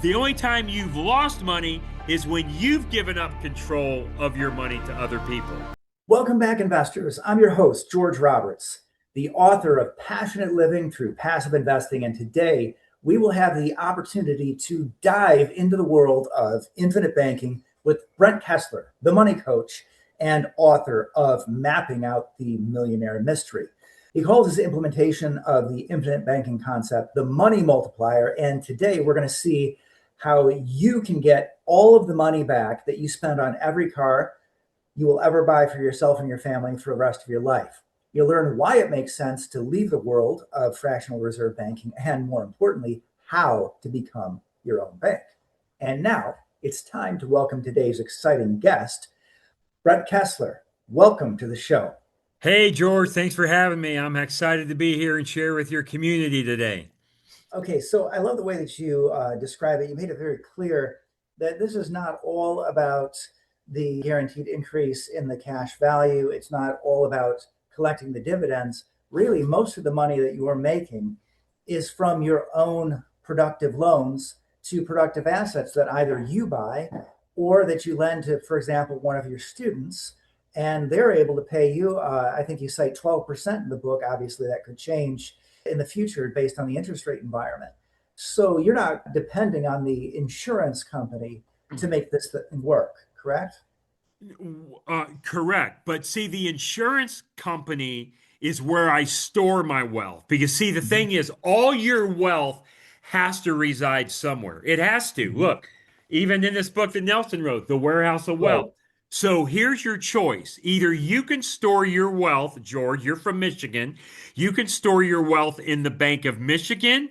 The only time you've lost money is when you've given up control of your money to other people. Welcome back, investors. I'm your host, George Roberts, the author of Passionate Living Through Passive Investing. And today we will have the opportunity to dive into the world of infinite banking with Brent Kesler, the money coach and author of Mapping Out the Millionaire Mystery. He calls his implementation of the infinite banking concept the money multiplier. And today we're going to see how you can get all of the money back that you spend on every car you will ever buy for yourself and your family for the rest of your life. You'll learn why it makes sense to leave the world of fractional reserve banking and, more importantly, how to become your own bank. And now it's time to welcome today's exciting guest, Brent Kesler. Welcome to the show. Hey, George, thanks for having me. I'm excited to be here and share with your community today. Okay, so I love the way that you describe it. You made it very clear that this is not all about the guaranteed increase in the cash value. It's not all about collecting the dividends. Really, most of the money that you are making is from your own productive loans to productive assets that either you buy or that you lend to, for example, one of your students, and they're able to pay you. I think you cite 12% in the book. Obviously, that could change in the future based on the interest rate environment. So you're not depending on the insurance company to make this thing work, correct? Correct. But see, the insurance company is where I store my wealth. Because see, the thing is, all your wealth has to reside somewhere. It has to. Look, even in this book that Nelson wrote, The Warehouse of Wealth. Right. So here's your choice. Either you can store your wealth, George, you're from Michigan, you can store your wealth in the Bank of Michigan,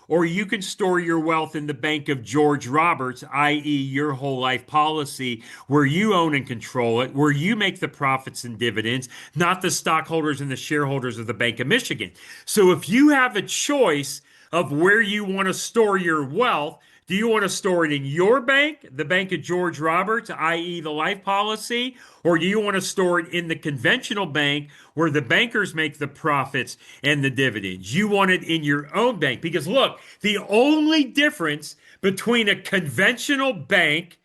or you can store your wealth in the Bank of George Roberts, i.e. your whole life policy, where you own and control it, where you make the profits and dividends, not the stockholders and the shareholders of the Bank of Michigan. So if you have a choice of where you want to store your wealth, do you want to store it in your bank, the Bank of George Roberts, i.e. the life policy, or do you want to store it in the conventional bank where the bankers make the profits and the dividends? You want it in your own bank because look, the only difference between a conventional bank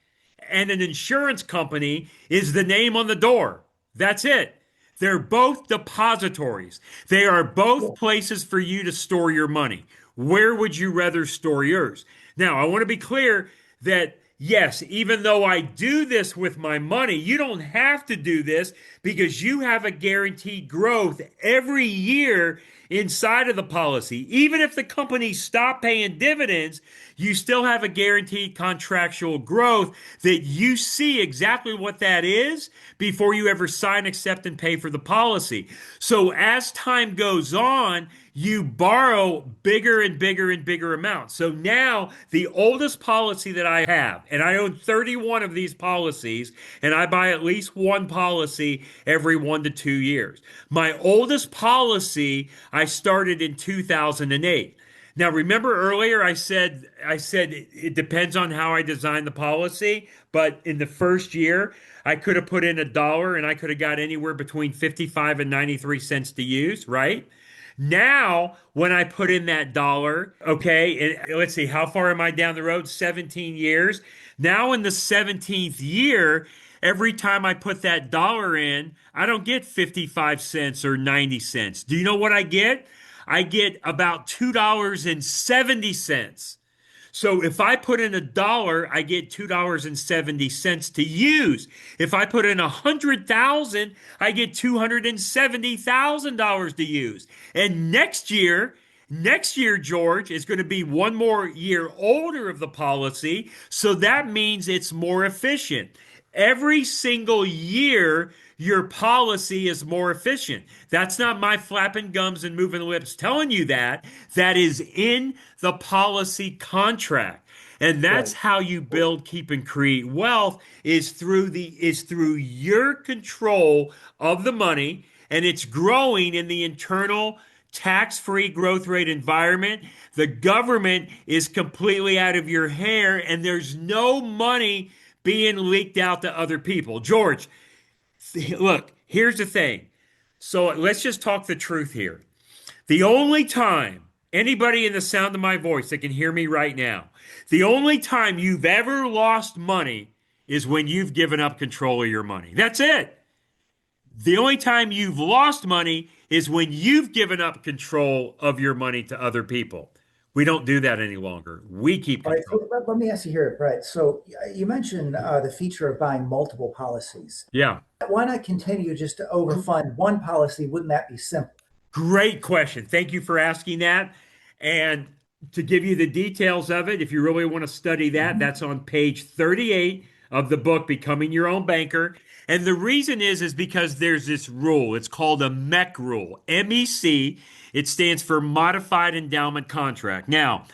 and an insurance company is the name on the door. That's it. They're both depositories. They are both places for you to store your money. Where would you rather store yours? Now, I want to be clear that yes, even though I do this with my money, you don't have to do this because you have a guaranteed growth every year inside of the policy. Even if the company stopped paying dividends, you still have a guaranteed contractual growth that you see exactly what that is before you ever sign, accept, and pay for the policy. So as time goes on, you borrow bigger and bigger and bigger amounts. So now the oldest policy that I have, and I own 31 of these policies, and I buy at least one policy every 1 to 2 years. My oldest policy I started in 2008. Now, remember earlier I said it depends on how I design the policy, but in the first year, I could have put in $1 and I could have got anywhere between 55 and 93 cents to use, right? Now, when I put in that dollar, okay, and let's see, how far am I down the road? 17 years. Now in the 17th year, every time I put that dollar in, I don't get 55 cents or 90 cents. Do you know what I get? I get about $2.70. So if I put in $1, I get $2.70 to use. If I put in 100,000, I get $270,000 to use. And next year, George, is going to be one more year older of the policy. So that means it's more efficient. Every single year, your policy is more efficient. That's not my flapping gums and moving lips telling you that. That is in the policy contract. And that's how you build, keep, and create wealth is through your control of the money, and it's growing in the internal tax-free growth rate environment. The government is completely out of your hair, and there's no money being leaked out to other people. George, look, here's the thing. So let's just talk the truth here. The only time Anybody in the sound of my voice that can hear me right now, the only time you've ever lost money is when you've given up control of your money. That's it. The only time you've lost money is when you've given up control of your money to other people. We don't do that any longer. We keep All right, control. so let me ask you here, Brett. So you mentioned the feature of buying multiple policies. Yeah. Why not continue just to overfund one policy? Wouldn't that be simple? Great question. Thank you for asking that. And to give you the details of it, if you really want to study that, Mhm. that's on page 38 of the book, Becoming Your Own Banker. And the reason is because there's this rule. It's called a MEC rule, MEC. It stands for Modified Endowment Contract. Now,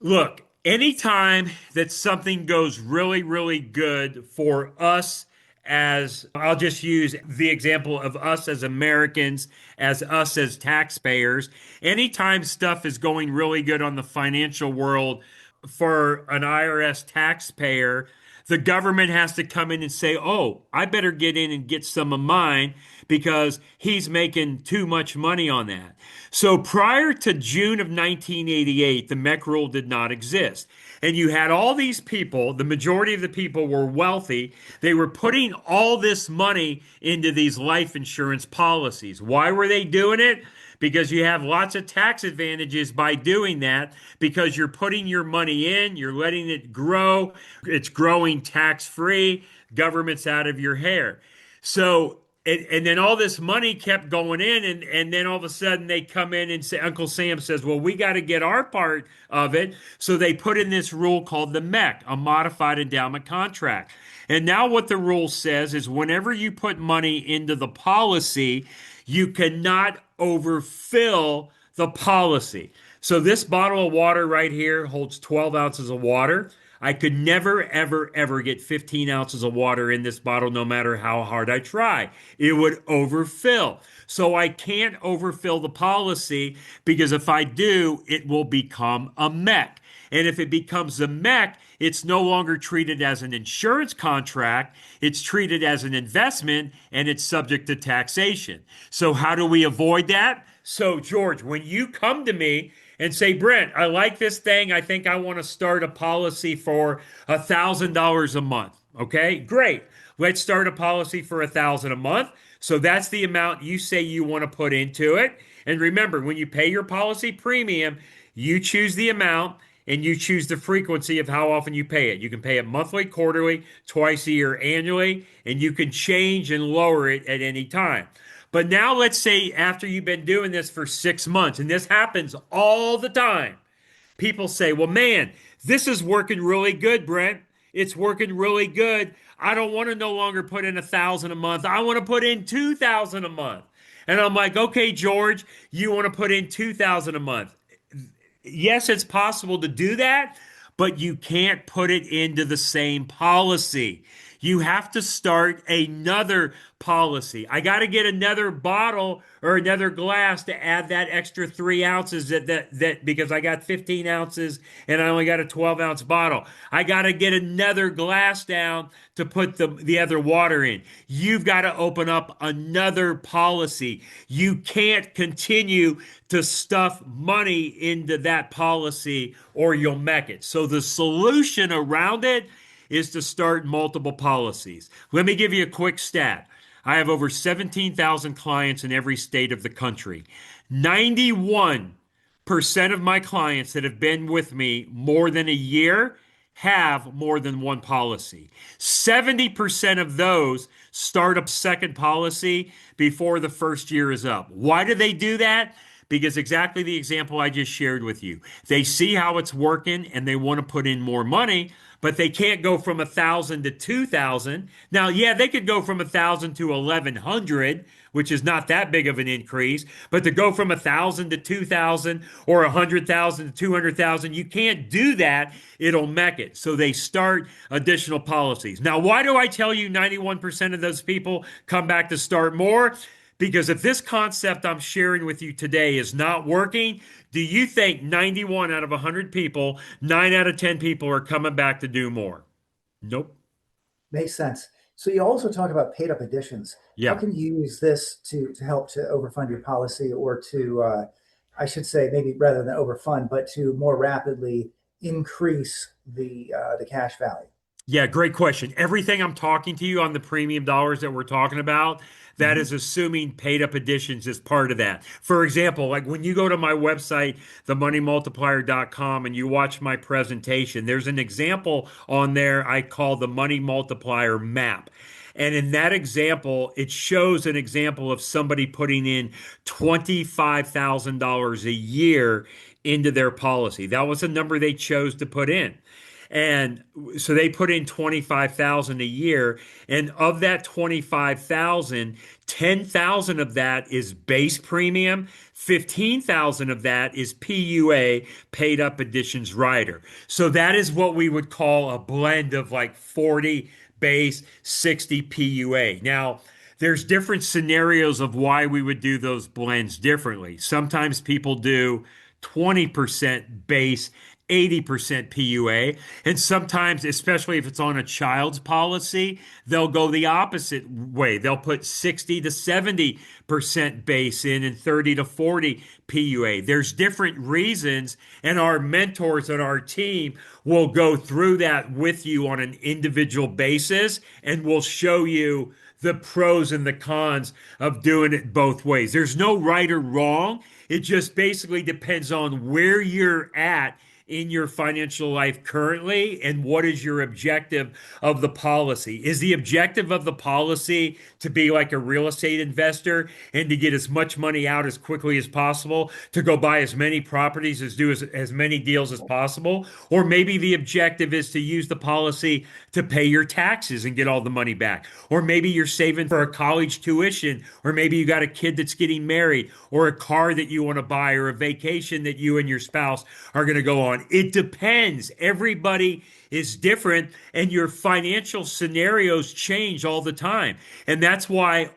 look, anytime that something goes really, really good for us, as I'll just use the example of us as Americans, as us as taxpayers, anytime stuff is going really good on the financial world for an IRS taxpayer, the government has to come in and say, oh, I better get in and get some of mine because he's making too much money on that. So prior to June of 1988, the MEC rule did not exist. And you had all these people, the majority of the people were wealthy. They were putting all this money into these life insurance policies. Why were they doing it? Because you have lots of tax advantages by doing that because you're putting your money in, you're letting it grow, it's growing tax free, government's out of your hair. So, and then all this money kept going in, and then all of a sudden they come in and say, Uncle Sam says, well, we got to get our part of it. So they put in this rule called the MEC, a modified endowment contract. And now what the rule says is whenever you put money into the policy, you cannot overfill the policy. So this bottle of water right here holds 12 ounces of water. I could never, ever, ever get 15 ounces of water in this bottle, no matter how hard I try. It would overfill. So I can't overfill the policy because if I do, it will become a MEC. And if it becomes a MEC, it's no longer treated as an insurance contract. It's treated as an investment and it's subject to taxation. So how do we avoid that? So George, when you come to me and say, Brent, I like this thing. I think I want to start a policy for $1,000 a month. Okay, great. Let's start a policy for $1,000 a month. So that's the amount you say you want to put into it. And remember, when you pay your policy premium, you choose the amount and you choose the frequency of how often you pay it. You can pay it monthly, quarterly, twice a year, annually, and you can change and lower it at any time. But now let's say after you've been doing this for 6 months, and this happens all the time, people say, well, man, this is working really good, Brent. It's working really good. I don't want to no longer put in 1,000 a month. I want to put in 2,000 a month. And I'm like, okay, George, you want to put in 2,000 a month. Yes, it's possible to do that, but you can't put it into the same policy. You have to start another policy. I got to get another bottle or another glass to add that extra 3 ounces that because I got 15 ounces and I only got a 12-ounce bottle. I got to get another glass down to put the other water in. You've got to open up another policy. You can't continue to stuff money into that policy or you'll MEC it. So the solution around it is to start multiple policies. Let me give you a quick stat. I have over 17,000 clients in every state of the country. 91% of my clients that have been with me more than a year have more than one policy. 70% of those start a second policy before the first year is up. Why do they do that? Because exactly the example I just shared with you. They see how it's working and they want to put in more money, but they can't go from 1,000 to 2,000. Now, yeah, they could go from 1,000 to 1,100, which is not that big of an increase, but to go from 1,000 to 2,000 or 100,000 to 200,000, you can't do that. It'll MEC it. So they start additional policies. Now, why do I tell you 91% of those people come back to start more? Because if this concept I'm sharing with you today is not working, do you think 91 out of 100 people, 9 out of 10 people are coming back to do more? Nope. Makes sense. So you also talk about paid up additions. How Yeah. can you use this to help to overfund your policy or to I should say, maybe rather than overfund, but to more rapidly increase the cash value? Yeah, great question. Everything I'm talking to you on the premium dollars that we're talking about, that Mhm. is assuming paid up additions is part of that. For example, like when you go to my website, themoneymultiplier.com, and you watch my presentation, there's an example on there I call the money multiplier map. And in that example, it shows an example of somebody putting in $25,000 a year into their policy. That was the number they chose to put in. And so they put in 25,000 a year, and of that 25,000, 10,000 of that is base premium, 15,000 of that is PUA, paid up additions rider. So that is what we would call a blend of like 40 base, 60 PUA. Now, there's different scenarios of why we would do those blends differently. Sometimes people do 20% base, 80% PUA. And sometimes, especially if it's on a child's policy, they'll go the opposite way. They'll put 60 to 70% base in and 30 to 40 PUA. There's different reasons, and our mentors on our team will go through that with you on an individual basis and will show you the pros and the cons of doing it both ways. There's no right or wrong. It just basically depends on where you're at in your financial life currently and what is your objective of the policy. Is the objective of the policy to be like a real estate investor and to get as much money out as quickly as possible, to go buy as many properties, as do as many deals as possible? Or maybe the objective is to use the policy to pay your taxes and get all the money back. Or maybe you're saving for a college tuition, or maybe you got a kid that's getting married, or a car that you want to buy, or a vacation that you and your spouse are going to go on. It depends. Everybody is different, and your financial scenarios change all the time. And that's why,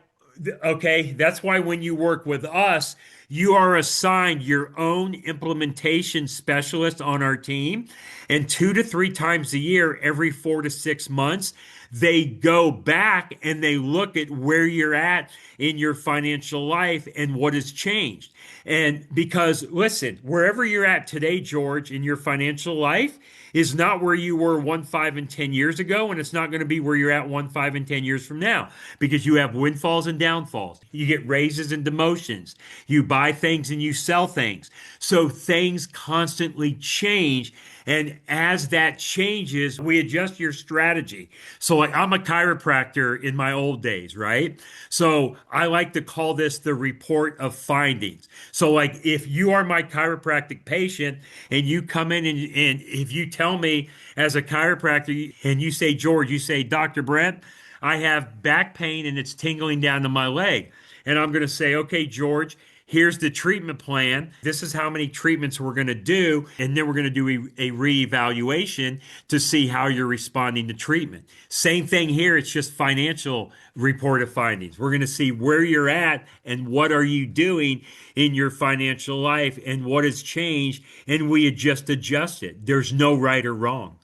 okay, that's why when you work with us, you are assigned your own implementation specialist on our team. And 2 to 3 times a year, every 4 to 6 months, they go back and they look at where you're at in your financial life and what has changed. And because, listen, wherever you're at today, George, in your financial life is not where you were 1, 5, and 10 years ago, and it's not going to be where you're at 1, 5, and 10 years from now, because you have windfalls and downfalls. You get raises and demotions. You buy things and you sell things. So things constantly change. And as that changes, we adjust your strategy. So, like, I'm a chiropractor in my old days, right? So, I like to call this the report of findings. So, like, if you are my chiropractic patient and you come in and if you tell me as a chiropractor and you say, George, you say, Dr. Brent, I have back pain and it's tingling down to my leg. And I'm going to say, okay, George, here's the treatment plan. This is how many treatments we're going to do. And then we're going to do a reevaluation to see how you're responding to treatment. Same thing here. It's just financial report of findings. We're going to see where you're at and what are you doing in your financial life and what has changed. And we just adjust it. There's no right or wrong.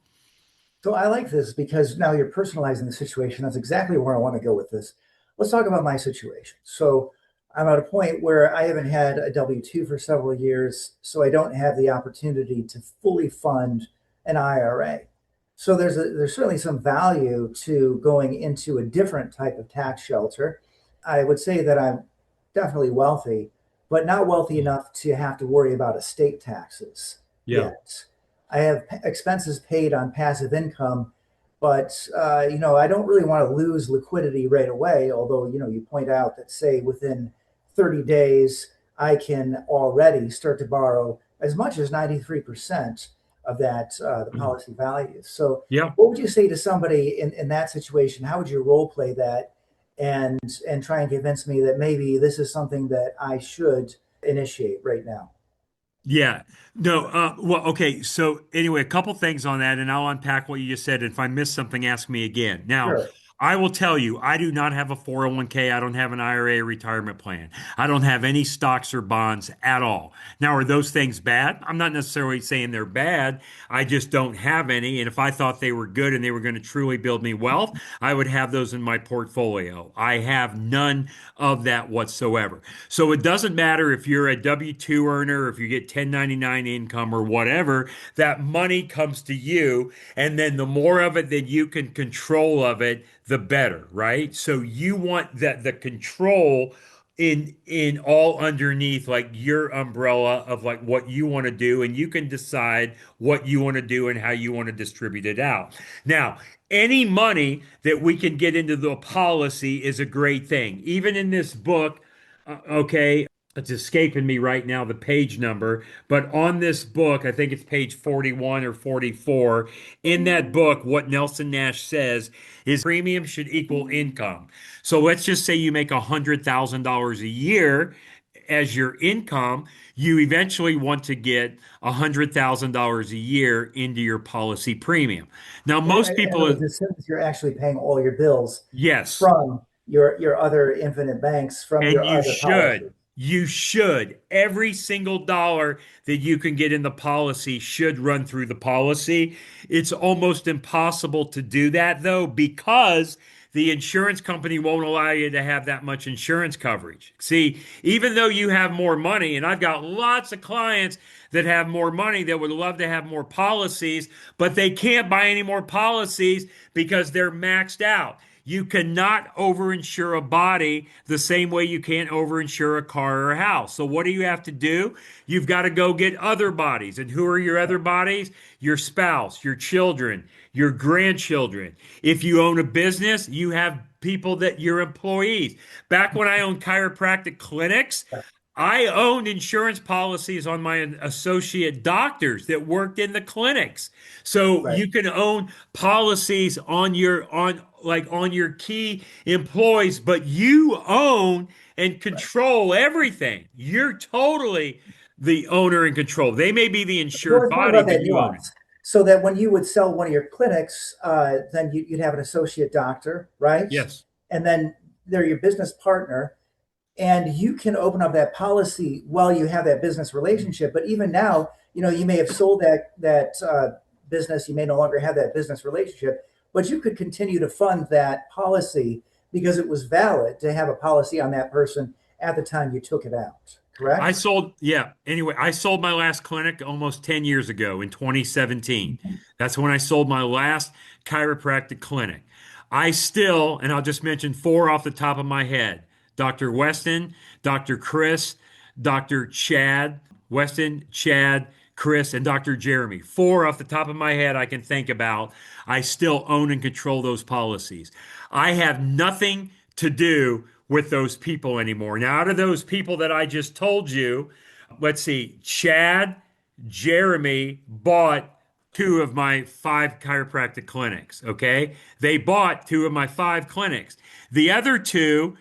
So I like this because now you're personalizing the situation. That's exactly where I want to go with this. Let's talk about my situation. So I'm at a point where I haven't had a W-2 for several years, so I don't have the opportunity to fully fund an IRA. So there's certainly some value to going into a different type of tax shelter. I would say that I'm definitely wealthy, but not wealthy enough to have to worry about estate taxes Yeah. yet. I have expenses paid on passive income, but I don't really want to lose liquidity right away. Although you point out that, say, within 30 days, I can already start to borrow as much as 93% of that the policy value. So, Yeah. what would you say to somebody in that situation? How would you role play that and try and convince me that maybe this is something that I should initiate right now? Yeah. No. Well, okay. So anyway, a couple things on that, and I'll unpack what you just said. If I missed something, ask me again. Now, Sure. I will tell you, I do not have a 401k. I don't have an IRA retirement plan. I don't have any stocks or bonds at all. Now, are those things bad? I'm not necessarily saying they're bad. I just don't have any. And if I thought they were good and they were going to truly build me wealth, I would have those in my portfolio. I have none of that whatsoever. So it doesn't matter if you're a W-2 earner, or if you get 1099 income or whatever, that money comes to you. And then the more of it that you can control of it, the better, right? So you want that the control in all underneath like your umbrella of like what you want to do, and you can decide what you want to do and how you want to distribute it out. Now, any money that we can get into the policy is a great thing. Even in this book, okay, it's escaping me right now the page number, but on this book, I think it's page 41 or 44. In that book, what Nelson Nash says is premium should equal income. So let's just say you make $100,000 a year as your income. You eventually want to get $100,000 a year into your policy premium. Now, most In other people, words, as soon as you're actually paying all your bills yes. from your other infinite banks, from And your you other should. policies. You should. Every single dollar that you can get in the policy should run through the policy. It's almost impossible to do that, though, because the insurance company won't allow you to have that much insurance coverage. See, even though you have more money, and I've got lots of clients that have more money that would love to have more policies, but they can't buy any more policies because they're maxed out. You cannot overinsure a body the same way you can't overinsure a car or a house. So what do you have to do? You've got to go get other bodies. And who are your other bodies? Your spouse, your children, your grandchildren. If you own a business, you have people that your employees. Back when I owned chiropractic clinics, I owned insurance policies on my associate doctors that worked in the clinics. So Right. you can own policies on your key employees, but you own and control everything. You're totally the owner and control. They may be the Well, insured let's talk body, about but that you own it. nuance. So that when you would sell one of your clinics, then you'd have an associate doctor, right? Yes. And then they're your business partner, and you can open up that policy while you have that business relationship. But even now, you may have sold that business, you may no longer have that business relationship, but you could continue to fund that policy because it was valid to have a policy on that person at the time you took it out. I Correct? sold, yeah. Anyway, I sold my last clinic almost 10 years ago in 2017. That's when I sold my last chiropractic clinic. I still, and I'll just mention four off the top of my head: Dr. Weston, Dr. Chris, Dr. Chad, Weston, Chad, Chris, and Dr. Jeremy. Four off the top of my head I can think about. I still own and control those policies. I have nothing to do with those people anymore. Now, out of those people that I just told you, let's see, Chad, Jeremy bought two of my five chiropractic clinics. Okay. They bought two of my five clinics. The other two,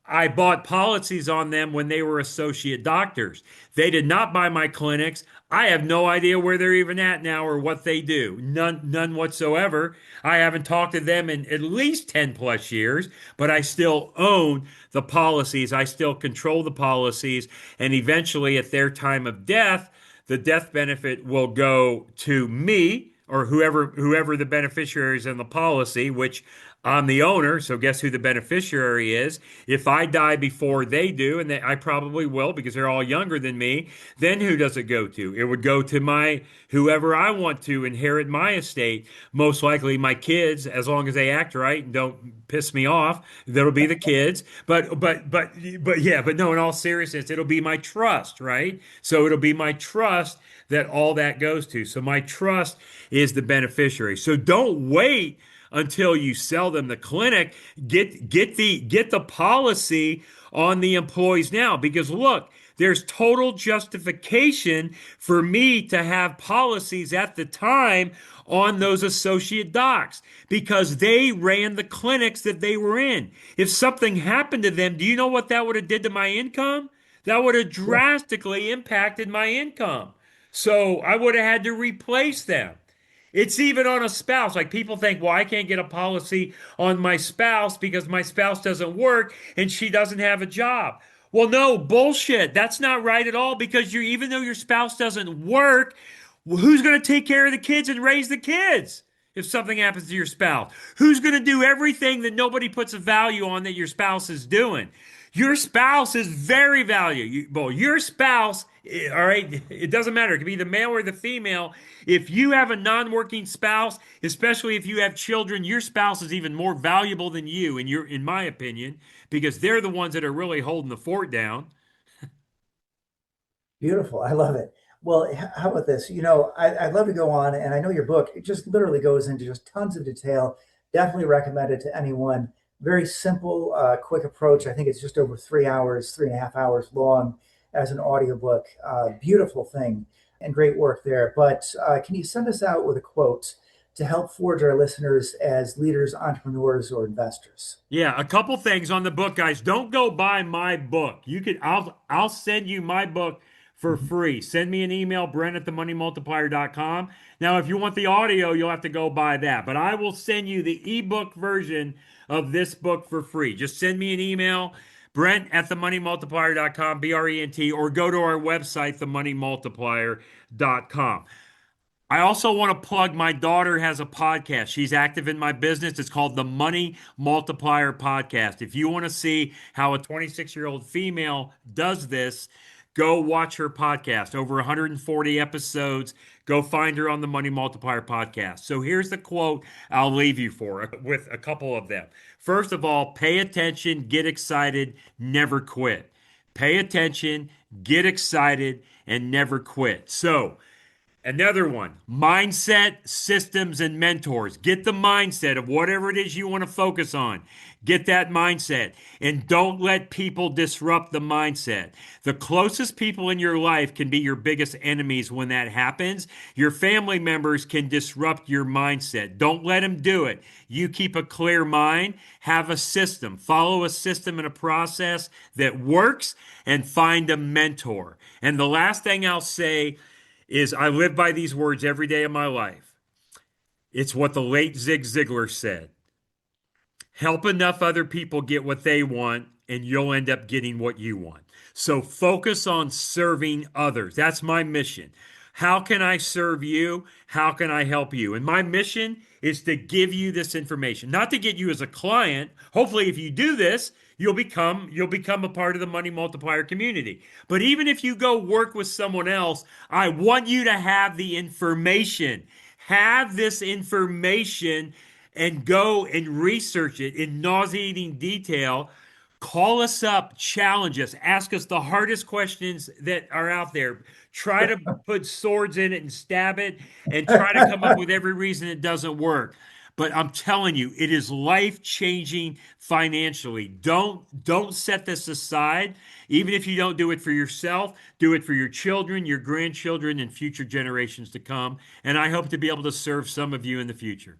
I bought policies on them when they were associate doctors. They did not buy my clinics. I have no idea where they're even at now or what they do. None whatsoever. I haven't talked to them in at least 10 plus years, but I still own the policies. I still control the policies. And eventually, at their time of death, the death benefit will go to me or whoever the beneficiary is in the policy, which I'm the owner. So guess who the beneficiary is? If I die before they do, and I probably will because they're all younger than me, then who does it go to? It would go to my whoever I want to inherit my estate. Most likely my kids, as long as they act right and don't piss me off. That'll be the kids. But no, in all seriousness, it'll be my trust, right? So it'll be my trust that all that goes to. So my trust is the beneficiary. So don't wait until you sell them the clinic. Get the policy on the employees now, because look, there's total justification for me to have policies at the time on those associate docs because they ran the clinics that they were in. If something happened to them, do you know what that would have did to my income? That would have drastically impacted my income. So I would have had to replace them. It's even on a spouse. Like people think, well, I can't get a policy on my spouse because my spouse doesn't work and she doesn't have a job. Well, no, bullshit. That's not right at all because even though your spouse doesn't work, who's going to take care of the kids and raise the kids if something happens to your spouse? Who's going to do everything that nobody puts a value on that your spouse is doing? Your spouse is very valuable. Your spouse, all right, it doesn't matter. It can be the male or the female. If you have a non-working spouse, especially if you have children, your spouse is even more valuable than you, in my opinion, because they're the ones that are really holding the fort down. Beautiful. I love it. Well, how about this? I'd love to go on, and I know your book, it just literally goes into just tons of detail. Definitely recommend it to anyone. Very simple, quick approach. I think it's just over 3 hours, 3.5 hours long as an audiobook. Beautiful thing and great work there. But can you send us out with a quote to help forge our listeners as leaders, entrepreneurs, or investors? Yeah, a couple things on the book, guys. Don't go buy my book. I'll send you my book for free. Send me an email, Brent@themoneymultiplier.com. Now, if you want the audio, you'll have to go buy that. But I will send you the ebook version of this book for free. Just send me an email, Brent@themoneymultiplier.com, BRENT, or go to our website, themoneymultiplier.com. I also want to plug my daughter has a podcast. She's active in my business. It's called the Money Multiplier Podcast. If you want to see how a 26-year-old female does this, go watch her podcast. Over 140 episodes. Go find her on the Money Multiplier Podcast. So here's the quote I'll leave you with a couple of them. First of all, pay attention, get excited, never quit. Pay attention, get excited, and never quit. So, another one, mindset, systems, and mentors. Get the mindset of whatever it is you want to focus on. Get that mindset. And don't let people disrupt the mindset. The closest people in your life can be your biggest enemies when that happens. Your family members can disrupt your mindset. Don't let them do it. You keep a clear mind, have a system, follow a system and a process that works, and find a mentor. And the last thing I'll say is I live by these words every day of my life. It's what the late Zig Ziglar said. Help enough other people get what they want, and you'll end up getting what you want. So focus on serving others. That's my mission. How can I serve you? How can I help you? And my mission is to give you this information, not to get you as a client. Hopefully, if you do this, you'll become a part of the Money Multiplier community. But even if you go work with someone else, I want you to have the information. Have this information and go and research it in nauseating detail. Call us up, challenge us, ask us the hardest questions that are out there. Try to put swords in it and stab it, and try to come up with every reason it doesn't work. But I'm telling you, it is life-changing financially. Don't set this aside. Even if you don't do it for yourself, do it for your children, your grandchildren, and future generations to come. And I hope to be able to serve some of you in the future.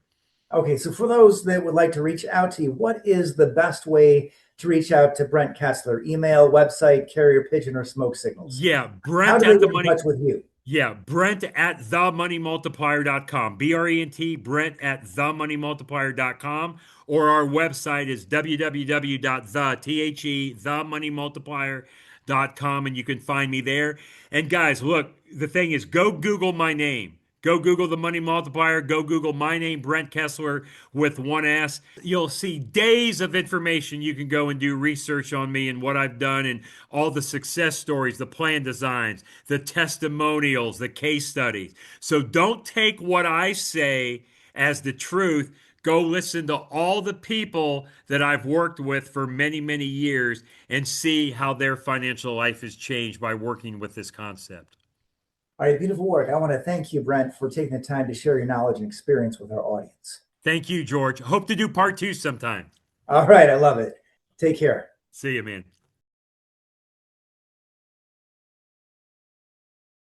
Okay, so for those that would like to reach out to you, what is the best way to reach out to Brent Kesler? Email, website, carrier pigeon, or smoke signals? Yeah, How Brent do they at the get in money. touch with you? Yeah, Brent@themoneymultiplier.com. BRENT, Brent@themoneymultiplier.com. Or our website is www.themoneymultiplier.com, and you can find me there. And guys, look, the thing is, go Google my name. Go Google the Money Multiplier. Go Google my name, Brent Kesler, with one S. You'll see days of information. You can go and do research on me and what I've done and all the success stories, the plan designs, the testimonials, the case studies. So don't take what I say as the truth. Go listen to all the people that I've worked with for many, many years and see how their financial life has changed by working with this concept. All right, beautiful work. I want to thank you, Brent, for taking the time to share your knowledge and experience with our audience. Thank you, George. Hope to do part 2 sometime. All right, I love it. Take care. See you, man.